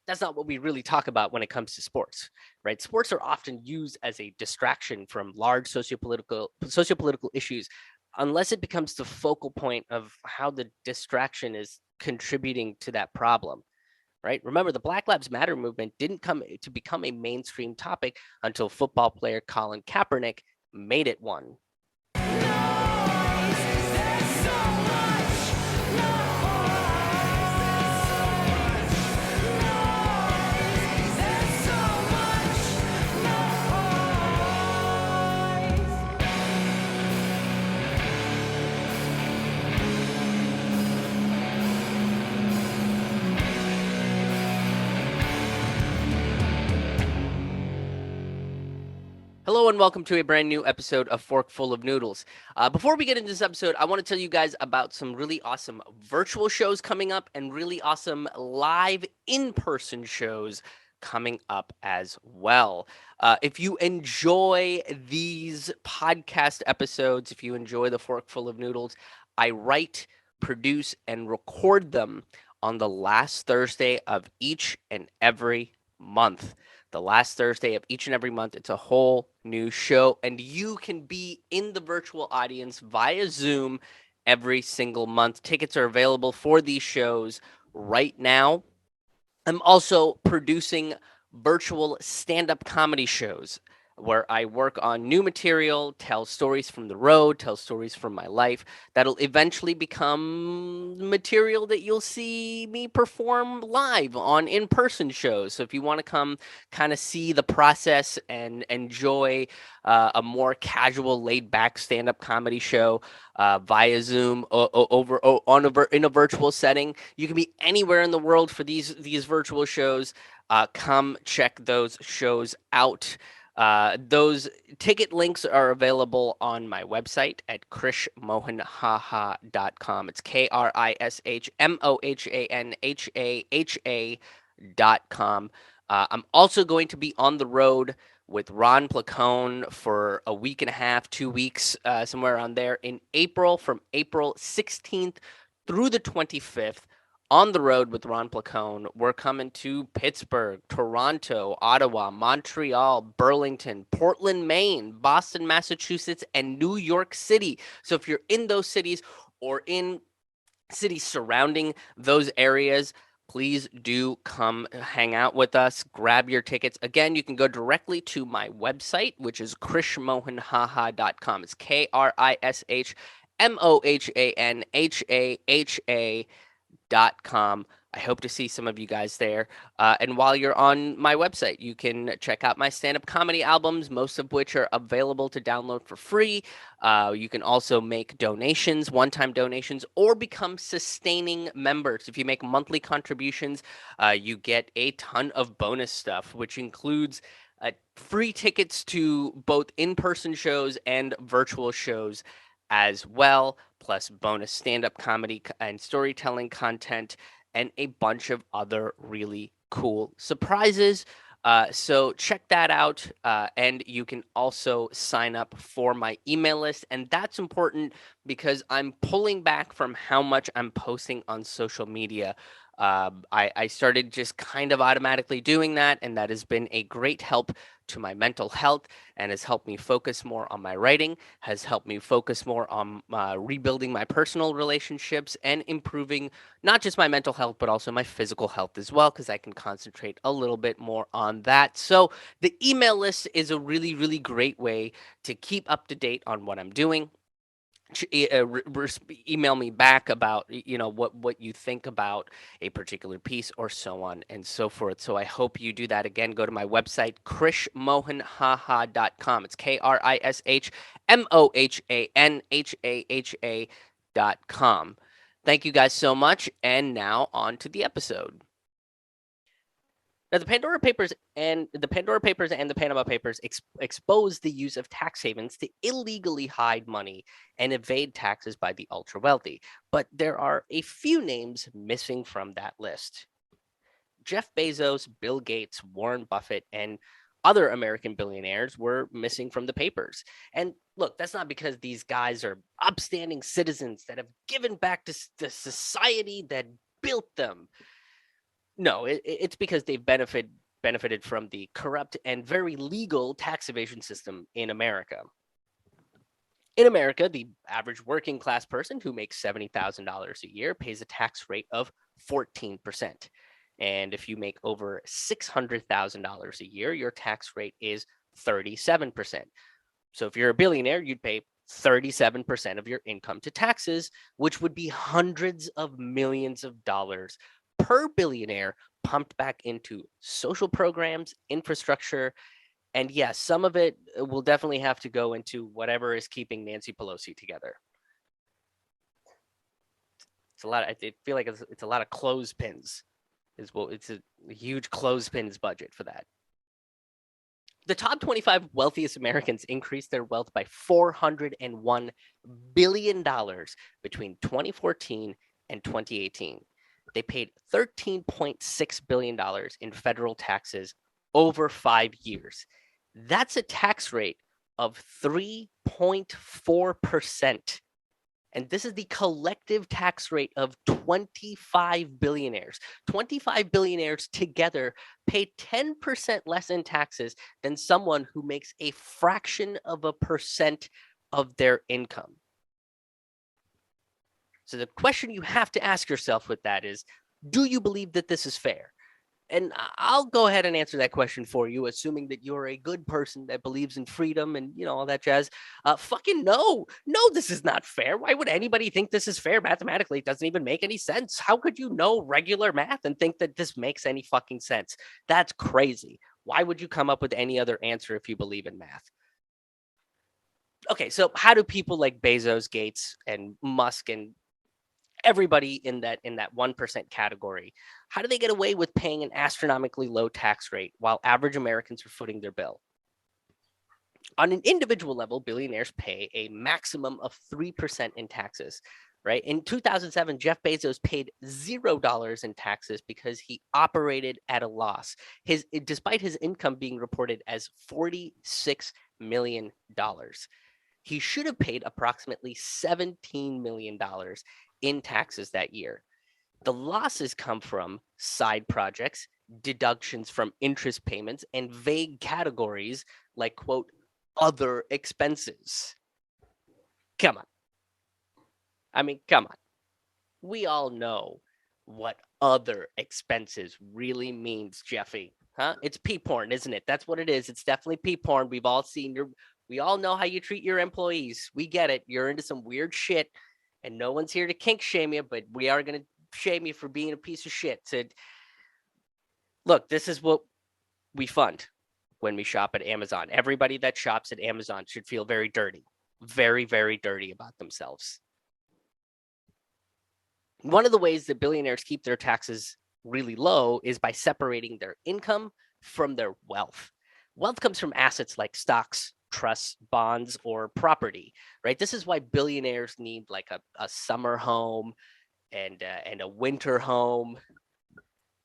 that's not what we really talk about when it comes to sports, right? Sports are often used as a distraction from large sociopolitical issues, unless it becomes the focal point of how the distraction is contributing to that problem. Right? Remember, the Black Lives Matter movement didn't come to become a mainstream topic until football player Colin Kaepernick made it one. Hello and welcome to a brand new episode of Fork Full of Noodles. Before we get into this episode, I want to tell you guys about some really awesome virtual shows coming up and really awesome live in-person shows coming up as well. If you enjoy these podcast episodes, if you enjoy the Fork Full of Noodles, I write, produce, and record them on the last Thursday of each and every month. The last Thursday of each and every month. It's a whole new show, and you can be in the virtual audience via Zoom every single month. Tickets are available for these shows right now. I'm also producing virtual stand-up comedy shows where I work on new material, tell stories from the road, tell stories from my life that'll eventually become material that you'll see me perform live on in-person shows. So if you want to come kind of see the process and enjoy a more casual, laid-back stand-up comedy show via Zoom in a virtual setting, you can be anywhere in the world for these virtual shows. Come check those shows out. Those ticket links are available on my website at krishmohanhaha.com. It's KRISHMOHANHAHA.com. I'm also going to be on the road with Ron Placone for a week and a half, 2 weeks, somewhere around there in April, from April 16th through the 25th. On the road with Ron Placone. We're coming to Pittsburgh, Toronto, Ottawa, Montreal, Burlington, Portland, Maine, Boston, Massachusetts, and New York City. So if you're in those cities or in cities surrounding those areas, please do come hang out with us. Grab your tickets. Again, you can go directly to my website, which is krishmohanhaha.com. It's KRISHMOHANHAHA.com. I hope to see some of you guys there. And while you're on my website, you can check out my stand-up comedy albums, most of which are available to download for free. You can also make donations, one-time donations, or become sustaining members. If you make monthly contributions, you get a ton of bonus stuff, which includes free tickets to both in-person shows and virtual shows as well, plus bonus stand-up comedy and storytelling content, and a bunch of other really cool surprises. So check that out. And you can also sign up for my email list. And that's important because I'm pulling back from how much I'm posting on social media. I started just kind of automatically doing that, and that has been a great help to my mental health and has helped me focus more on my writing, has helped me focus more on rebuilding my personal relationships and improving not just my mental health, but also my physical health as well, because I can concentrate a little bit more on that. So the email list is a really, really great way to keep up to date on what I'm doing. Email me back about what you think about a particular piece or so on and so forth. So I hope you do that. Again, go to my website, krishmohanhaha.com. It's KRISHMOHANHAHA.com. Thank you guys so much, and now on to the episode. Now, the Pandora Papers and the Panama Papers expose the use of tax havens to illegally hide money and evade taxes by the ultra wealthy. But there are a few names missing from that list. Jeff Bezos, Bill Gates, Warren Buffett, and other American billionaires were missing from the papers. And look, that's not because these guys are upstanding citizens that have given back to the society that built them. No, it's because they've benefited from the corrupt and very legal tax evasion system in America. In America, the average working class person who makes $70,000 a year pays a tax rate of 14%. And if you make over $600,000 a year, your tax rate is 37%. So if you're a billionaire, you'd pay 37% of your income to taxes, which would be hundreds of millions of dollars per billionaire pumped back into social programs, infrastructure, and yes, some of it will definitely have to go into whatever is keeping Nancy Pelosi together. It's a lot. I feel like it's a lot of clothespins. It's a huge clothespins budget for that. The top 25 wealthiest Americans increased their wealth by $401 billion between 2014 and 2018. They paid $13.6 billion in federal taxes over 5 years. That's a tax rate of 3.4%. And this is the collective tax rate of 25 billionaires. 25 billionaires together pay 10% less in taxes than someone who makes a fraction of a percent of their income. So the question you have to ask yourself with that is, do you believe that this is fair? And I'll go ahead and answer that question for you, assuming that you're a good person that believes in freedom and, all that jazz. Fucking no. No, this is not fair. Why would anybody think this is fair mathematically? It doesn't even make any sense. How could you know regular math and think that this makes any fucking sense? That's crazy. Why would you come up with any other answer if you believe in math? Okay, so how do people like Bezos, Gates, and Musk and everybody in that 1% category, how do they get away with paying an astronomically low tax rate while average Americans are footing their bill? On an individual level, billionaires pay a maximum of 3% in taxes, right? In 2007, Jeff Bezos paid $0 in taxes because he operated at a loss. Despite his income being reported as $46 million. He should have paid approximately $17 million in taxes that year. The losses come from side projects, deductions from interest payments, and vague categories like, quote, other expenses. Come on. I mean, come on. We all know what other expenses really means, Jeffy. Huh? It's pee porn, isn't it? That's what it is. It's definitely pee porn. We all know how you treat your employees. We get it. You're into some weird shit, and no one's here to kink shame you, but we are going to shame you for being a piece of shit. So, look, this is what we fund when we shop at Amazon. Everybody that shops at Amazon should feel very dirty, very, very dirty about themselves. One of the ways that billionaires keep their taxes really low is by separating their income from their wealth. Wealth comes from assets like stocks, trusts, bonds, or property, right? This is why billionaires need like a summer home and a winter home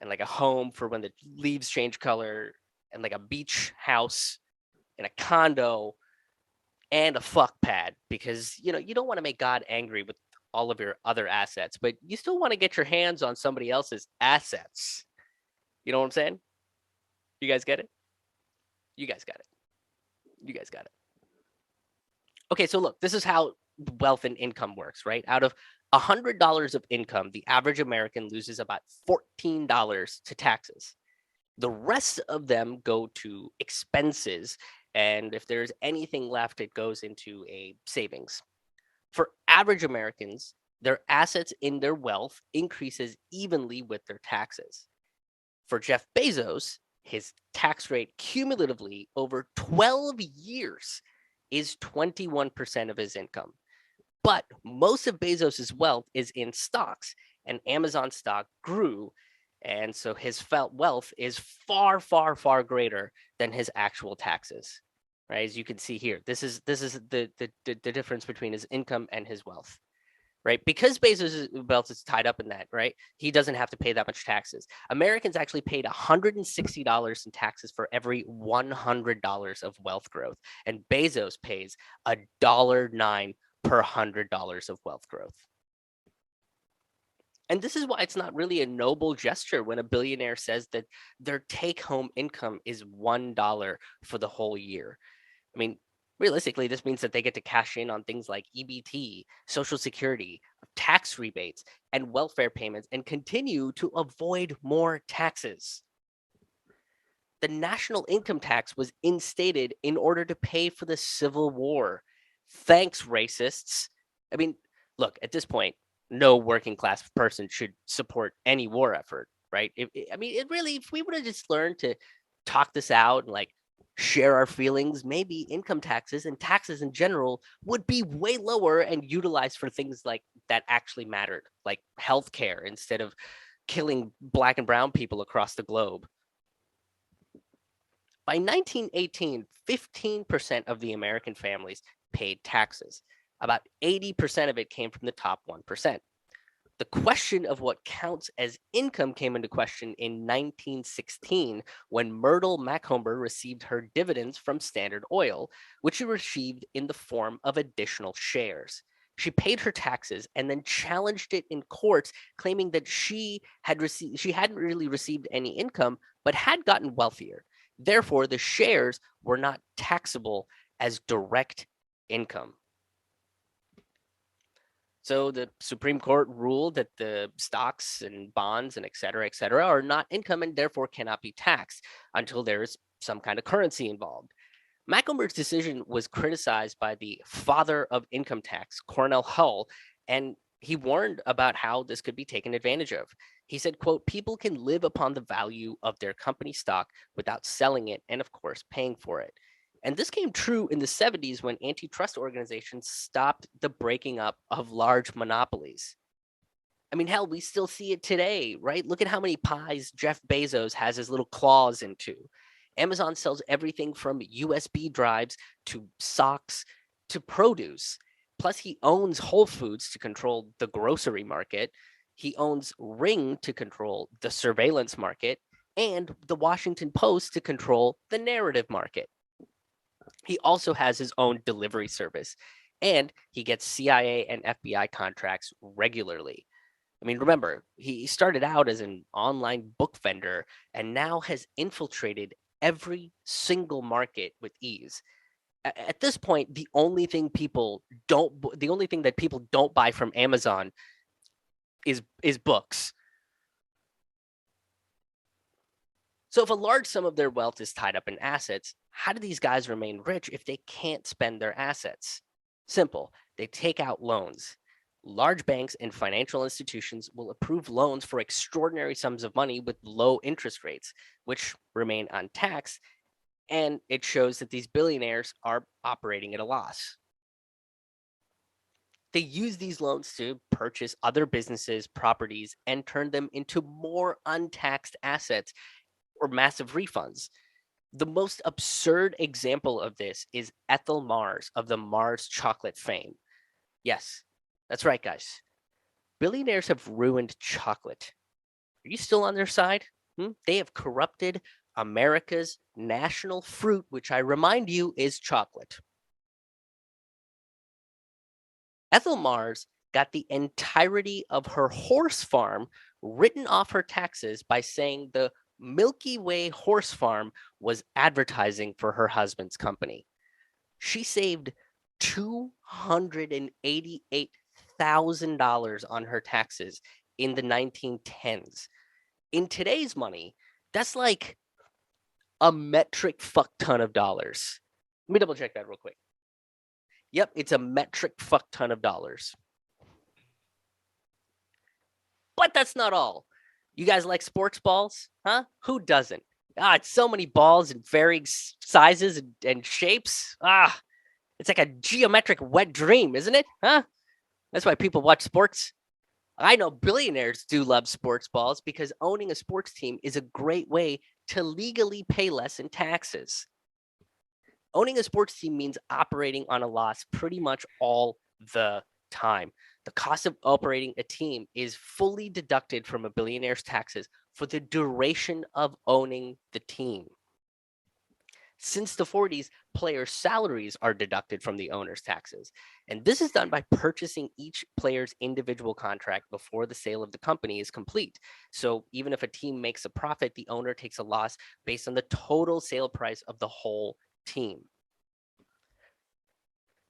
and like a home for when the leaves change color and like a beach house and a condo and a fuck pad, because you don't want to make God angry with all of your other assets, but you still want to get your hands on somebody else's assets. You know what I'm saying? You guys get it? You guys got it. You guys got it. Okay, so look, this is how wealth and income works, right? Out of $100 of income, the average American loses about $14 to taxes. The rest of them go to expenses, and if there's anything left, it goes into a savings. For average Americans, their assets in their wealth increases evenly with their taxes. For Jeff Bezos, his tax rate cumulatively over 12 years is 21% of his income. But most of Bezos' wealth is in stocks, and Amazon stock grew. And so his wealth is far, far, far greater than his actual taxes. Right? As you can see here, this is the difference between his income and his wealth. Right? Because Bezos' wealth is tied up in that, right? He doesn't have to pay that much taxes. Americans actually paid $160 in taxes for every $100 of wealth growth. And Bezos pays $1.09 per $100 of wealth growth. And this is why it's not really a noble gesture when a billionaire says that their take-home income is $1 for the whole year. I mean, realistically, this means that they get to cash in on things like EBT, Social Security, tax rebates, and welfare payments and continue to avoid more taxes. The national income tax was instated in order to pay for the Civil War. Thanks, racists. I mean, look, at this point, no working class person should support any war effort, right? It really, if we would have just learned to talk this out and like share our feelings, maybe income taxes and taxes in general would be way lower and utilized for things like that actually mattered, like healthcare instead of killing black and brown people across the globe. By 1918, 15% of the American families paid taxes. About 80% of it came from the top 1%. The question of what counts as income came into question in 1916 when Myrtle Macomber received her dividends from Standard Oil, which she received in the form of additional shares. She paid her taxes and then challenged it in courts, claiming that she hadn't really received any income, but had gotten wealthier. Therefore, the shares were not taxable as direct income. So the Supreme Court ruled that the stocks and bonds and et cetera, are not income and therefore cannot be taxed until there is some kind of currency involved. Macomber's decision was criticized by the father of income tax, Cornell Hull, and he warned about how this could be taken advantage of. He said, quote, people can live upon the value of their company stock without selling it and, of course, paying for it. And this came true in the 70s when antitrust organizations stopped the breaking up of large monopolies. I mean, hell, we still see it today, right? Look at how many pies Jeff Bezos has his little claws into. Amazon sells everything from USB drives to socks to produce. Plus, he owns Whole Foods to control the grocery market. He owns Ring to control the surveillance market and the Washington Post to control the narrative market. He also has his own delivery service, and he gets CIA and FBI contracts regularly. I mean, remember, he started out as an online book vendor and now has infiltrated every single market with ease. At this point, the only thing that people don't buy from Amazon is books. So if a large sum of their wealth is tied up in assets, how do these guys remain rich if they can't spend their assets? Simple. They take out loans. Large banks and financial institutions will approve loans for extraordinary sums of money with low interest rates, which remain untaxed, and it shows that these billionaires are operating at a loss. They use these loans to purchase other businesses, properties, and turn them into more untaxed assets or massive refunds. The most absurd example of this is Ethel Mars of the Mars chocolate fame. Yes, that's right, guys. Billionaires have ruined chocolate. Are you still on their side? They have corrupted America's national fruit, which I remind you is chocolate. Ethel Mars got the entirety of her horse farm written off her taxes by saying the Milky Way horse farm was advertising for her husband's company. She saved $288,000 on her taxes in the 1910s. In today's money, that's like a metric fuck ton of dollars. Let me double check that real quick. Yep, it's a metric fuck ton of dollars. But that's not all. You guys like sports balls? Huh? Who doesn't? It's so many balls in varying sizes and shapes. It's like a geometric wet dream, isn't it? Huh? That's why people watch sports. I know billionaires do love sports balls because owning a sports team is a great way to legally pay less in taxes. Owning a sports team means operating on a loss pretty much all the time. The cost of operating a team is fully deducted from a billionaire's taxes for the duration of owning the team. Since the 40s, player salaries are deducted from the owner's taxes. And this is done by purchasing each player's individual contract before the sale of the company is complete. So even if a team makes a profit, the owner takes a loss based on the total sale price of the whole team.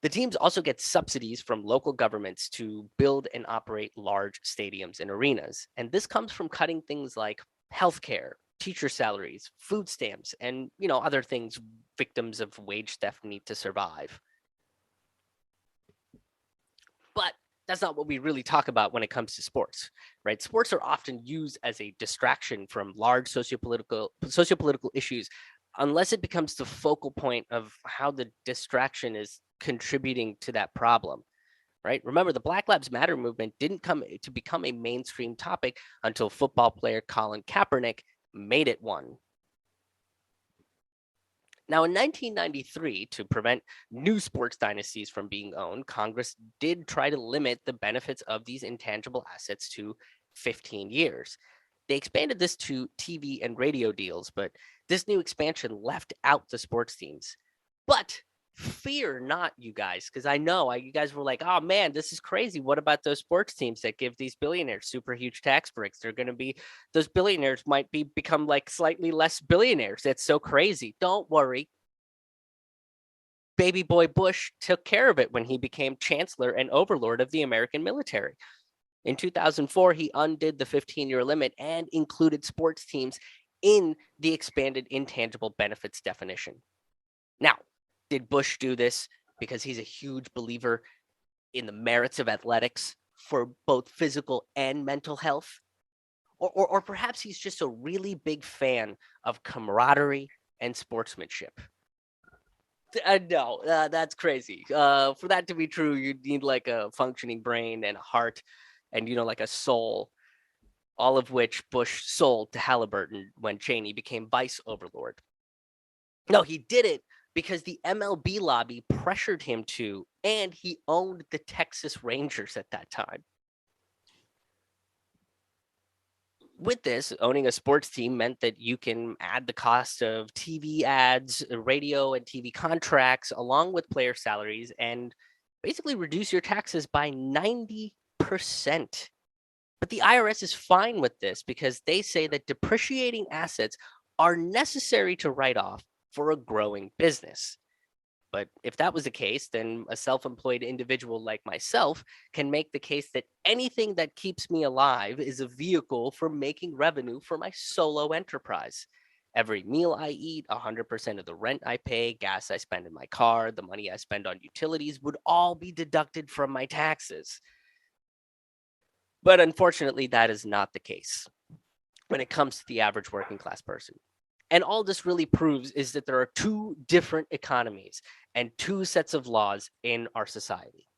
The teams also get subsidies from local governments to build and operate large stadiums and arenas. And this comes from cutting things like healthcare, teacher salaries, food stamps, and other things victims of wage theft need to survive. But that's not what we really talk about when it comes to sports, right? Sports are often used as a distraction from large sociopolitical issues, unless it becomes the focal point of how the distraction is contributing to that problem, right? Remember, the Black Lives Matter movement didn't come to become a mainstream topic until football player Colin Kaepernick made it one. Now, in 1993, to prevent new sports dynasties from being owned, Congress did try to limit the benefits of these intangible assets to 15 years. They expanded this to TV and radio deals, but this new expansion left out the sports teams. But fear not, you guys, because I know you guys were like, oh man, this is crazy. What about those sports teams that give these billionaires super huge tax breaks? They're going to be, those billionaires might become like slightly less billionaires. That's so crazy. Don't worry. Baby boy Bush took care of it when he became chancellor and overlord of the American military. In 2004, he undid the 15-year limit and included sports teams in the expanded intangible benefits definition. Now, did Bush do this because he's a huge believer in the merits of athletics for both physical and mental health? Or perhaps he's just a really big fan of camaraderie and sportsmanship? No, that's crazy. For that to be true, you need like a functioning brain and a heart and, like a soul, all of which Bush sold to Halliburton when Cheney became vice overlord. No, he did it because the MLB lobby pressured him to, and he owned the Texas Rangers at that time. With this, owning a sports team meant that you can add the cost of TV ads, radio and TV contracts, along with player salaries, and basically reduce your taxes by 90%. But the IRS is fine with this because they say that depreciating assets are necessary to write off for a growing business. But if that was the case, then a self-employed individual like myself can make the case that anything that keeps me alive is a vehicle for making revenue for my solo enterprise. Every meal I eat, 100% of the rent I pay, gas I spend in my car, the money I spend on utilities would all be deducted from my taxes. But unfortunately, that is not the case when it comes to the average working class person. And all this really proves is that there are two different economies and two sets of laws in our society.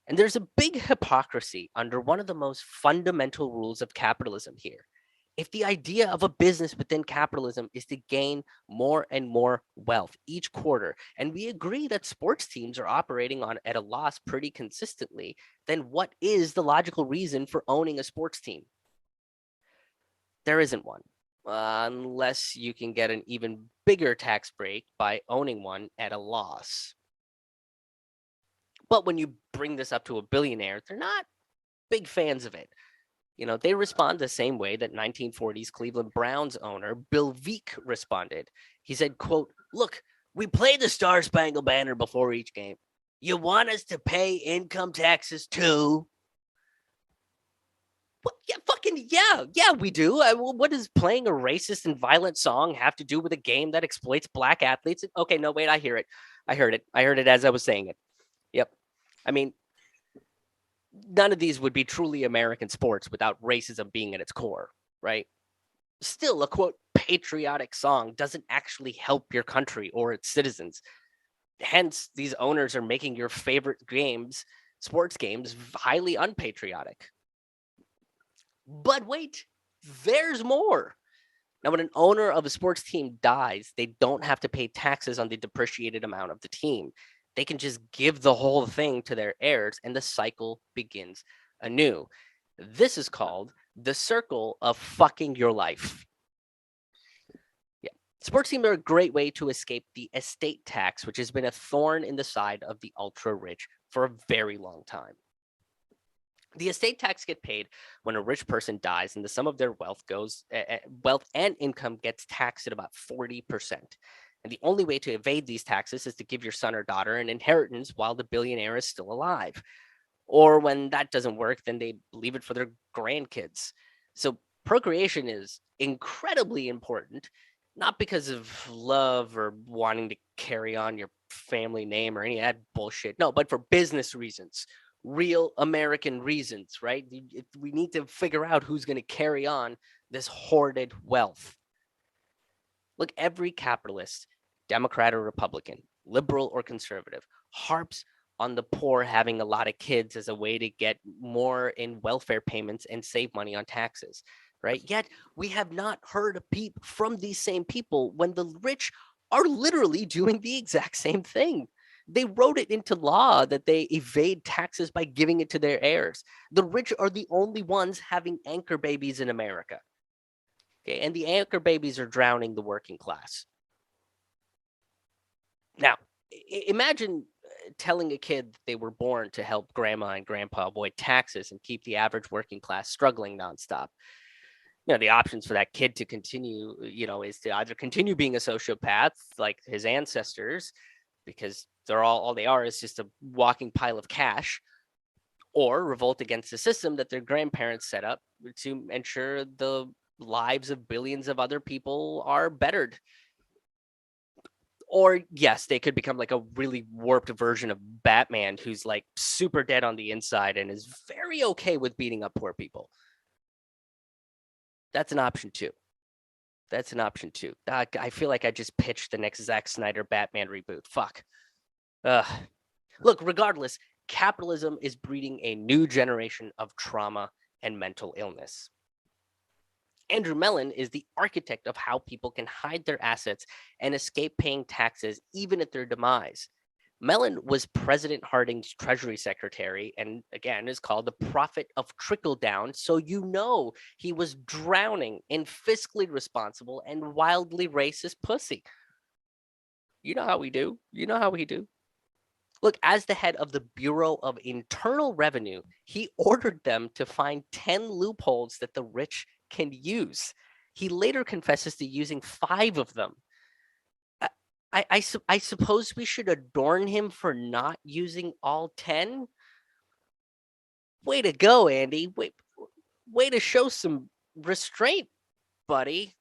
And there's a big hypocrisy under one of the most fundamental rules of capitalism here. If the idea of a business within capitalism is to gain more and more wealth each quarter, and we agree that sports teams are operating at a loss pretty consistently, then what is the logical reason for owning a sports team? There isn't one. Unless you can get an even bigger tax break by owning one at a loss. But when you bring this up to a billionaire, they're not big fans of it. They respond the same way that 1940s Cleveland Browns owner Bill Vickie responded. He said, quote, "Look, we play the Star Spangled Banner before each game. You want us to pay income taxes too?" Yeah, we do. What does playing a racist and violent song have to do with a game that exploits black athletes? Okay, no, wait, I hear it. I heard it as I was saying it. Yep. I mean, none of these would be truly American sports without racism being at its core, right? Still, a quote patriotic song doesn't actually help your country or its citizens. Hence, these owners are making your favorite sports games, highly unpatriotic. But wait, there's more. Now, when an owner of a sports team dies, they don't have to pay taxes on the depreciated amount of the team. They can just give the whole thing to their heirs, and the cycle begins anew. This is called the circle of fucking your life. Yeah. Sports teams are a great way to escape the estate tax, which has been a thorn in the side of the ultra rich for a very long time. The estate tax gets paid when a rich person dies, and the sum of their wealth and income gets taxed at about 40%. And the only way to evade these taxes is to give your son or daughter an inheritance while the billionaire is still alive. Or when that doesn't work, then they leave it for their grandkids. So procreation is incredibly important, not because of love or wanting to carry on your family name or any of that bullshit. No, but for business reasons, real American reasons, right? We need to figure out who's going to carry on this hoarded wealth. Look, every capitalist, Democrat or Republican, liberal or conservative, harps on the poor having a lot of kids as a way to get more in welfare payments and save money on taxes, right? Yet we have not heard a peep from these same people when the rich are literally doing the exact same thing. They wrote it into law that they evade taxes by giving it to their heirs. The rich are the only ones having anchor babies in America. Okay, and the anchor babies are drowning the working class. Now, imagine telling a kid they were born to help grandma and grandpa avoid taxes and keep the average working class struggling nonstop. The options for that kid to continue, is to either continue being a sociopath like his ancestors, because they're all they are is just a walking pile of cash, or revolt against the system that their grandparents set up to ensure the lives of billions of other people are bettered. Or yes, they could become like a really warped version of Batman who's like super dead on the inside and is very okay with beating up poor people. That's an option too. I feel like I just pitched the next Zack Snyder Batman reboot. Fuck. Look, regardless, capitalism is breeding a new generation of trauma and mental illness. Andrew Mellon is the architect of how people can hide their assets and escape paying taxes even at their demise. Mellon was President Harding's Treasury Secretary and again is called the prophet of trickle down. So he was drowning in fiscally responsible and wildly racist pussy. You know how we do. Look, as the head of the Bureau of Internal Revenue, he ordered them to find 10 loopholes that the rich can use. He later confesses to using 5 of them. I suppose we should adorn him for not using all 10? Way to go, Andy. Way to show some restraint, buddy.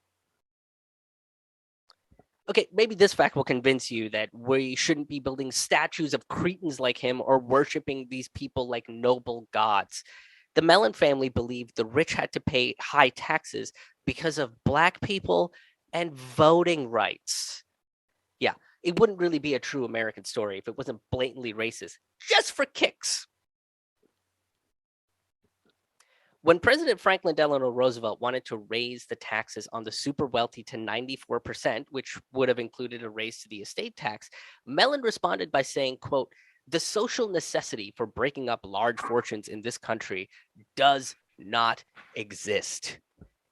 Okay, maybe this fact will convince you that we shouldn't be building statues of cretins like him or worshiping these people like noble gods. The Mellon family believed the rich had to pay high taxes because of Black people and voting rights. Yeah, it wouldn't really be a true American story if it wasn't blatantly racist, just for kicks. When President Franklin Delano Roosevelt wanted to raise the taxes on the super wealthy to 94%, which would have included a raise to the estate tax, Mellon responded by saying, quote, "The social necessity for breaking up large fortunes in this country does not exist."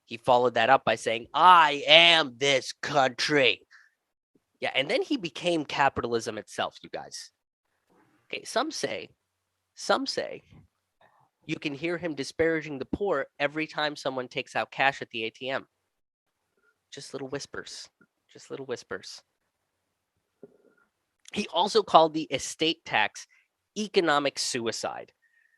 He followed that up by saying, "I am this country." Yeah, and then he became capitalism itself, you guys. Okay, some say you can hear him disparaging the poor every time someone takes out cash at the ATM. Just little whispers. He also called the estate tax economic suicide,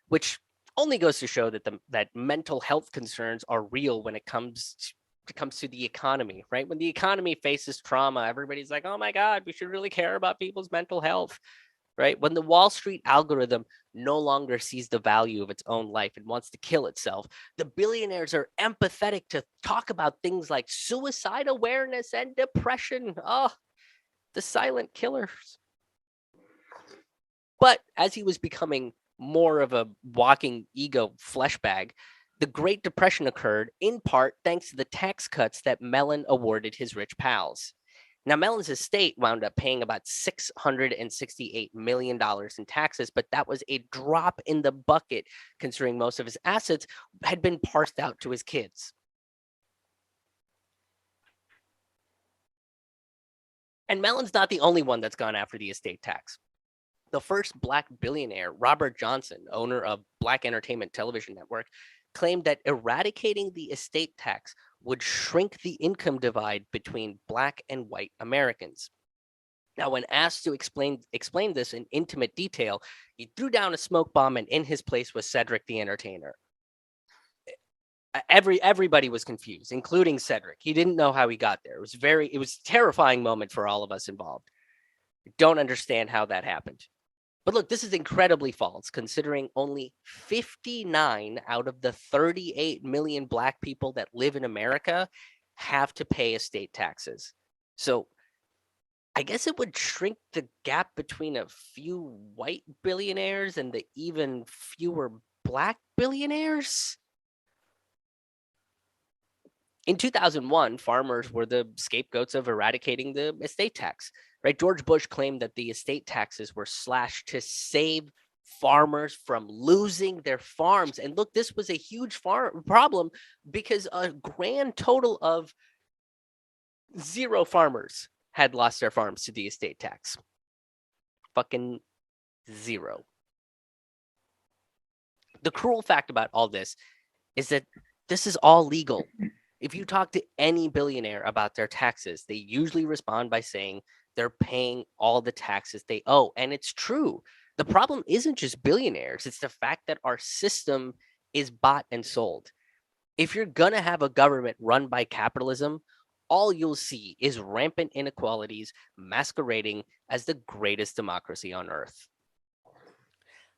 which only goes to show that mental health concerns are real when it comes to the economy, right? When the economy faces trauma, everybody's like, "Oh my God, we should really care about people's mental health." Right? When the Wall Street algorithm no longer sees the value of its own life and wants to kill itself, the billionaires are empathetic to talk about things like suicide awareness and depression. Oh, the silent killers. But as he was becoming more of a walking ego flesh bag, the Great Depression occurred in part thanks to the tax cuts that Mellon awarded his rich pals. Now, Mellon's estate wound up paying about $668 million in taxes, but that was a drop in the bucket considering most of his assets had been parsed out to his kids. And Mellon's not the only one that's gone after the estate tax. The first black billionaire, Robert Johnson, owner of Black Entertainment Television Network, claimed that eradicating the estate tax would shrink the income divide between black and white Americans. Now, when asked to explain this in intimate detail, he threw down a smoke bomb, and in his place was Cedric the Entertainer. Everybody was confused, including Cedric. He didn't know how he got there. It was a terrifying moment for all of us involved. Don't understand how that happened. But look, this is incredibly false, considering only 59 out of the 38 million black people that live in America have to pay estate taxes. So I guess it would shrink the gap between a few white billionaires and the even fewer black billionaires. In 2001, farmers were the scapegoats of eradicating the estate tax, right? George Bush claimed that the estate taxes were slashed to save farmers from losing their farms. And look, this was a huge problem because a grand total of 0 farmers had lost their farms to the estate tax. Fucking 0. The cruel fact about all this is that this is all legal. If you talk to any billionaire about their taxes, they usually respond by saying they're paying all the taxes they owe. And it's true. The problem isn't just billionaires, it's the fact that our system is bought and sold. If you're going to have a government run by capitalism, all you'll see is rampant inequalities masquerading as the greatest democracy on earth.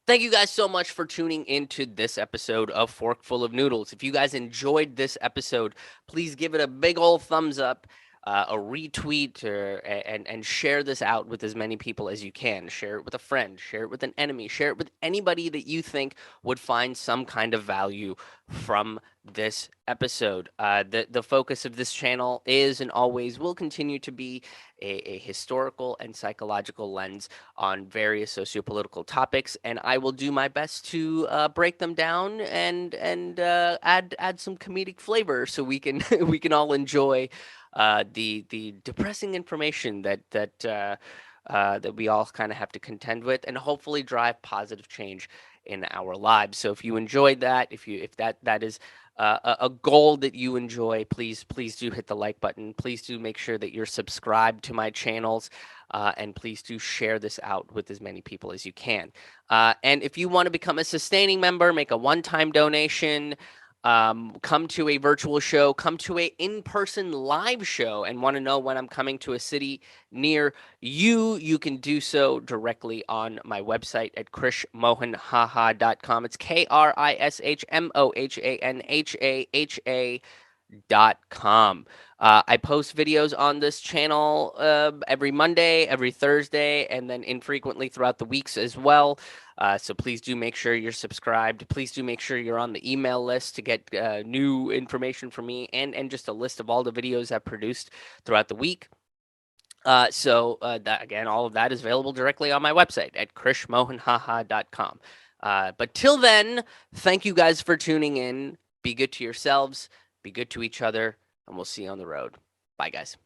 Thank you guys so much for tuning into this episode of Forkful of Noodles. If you guys enjoyed this episode, please give it a big old thumbs up, a retweet, and share this out with as many people as you can. Share it with a friend, share it with an enemy, share it with anybody that you think would find some kind of value from this episode. The focus of this channel is and always will continue to be a historical and psychological lens on various sociopolitical topics, and I will do my best to break them down and add some comedic flavor so we can we can all enjoy the depressing information that we all kind of have to contend with, and hopefully drive positive change in our lives. So if you enjoyed that, if that is a goal that you enjoy, please do hit the like button. Please do make sure that you're subscribed to my channels, and please do share this out with as many people as you can. And if you want to become a sustaining member, make a one-time donation, come to a virtual show, come to a in-person live show, and want to know when I'm coming to a city near you, you can do so directly on my website at krishmohanhaha.com. It's KRISHMOHANHAHA.com. I post videos on this channel every Monday, every Thursday, and then infrequently throughout the weeks as well. So please do make sure you're subscribed. Please do make sure you're on the email list to get new information from me and just a list of all the videos I've produced throughout the week. So that, again, all of that is available directly on my website at krishmohanhaha.com. But till then, thank you guys for tuning in. Be good to yourselves, be good to each other, and we'll see you on the road. Bye, guys.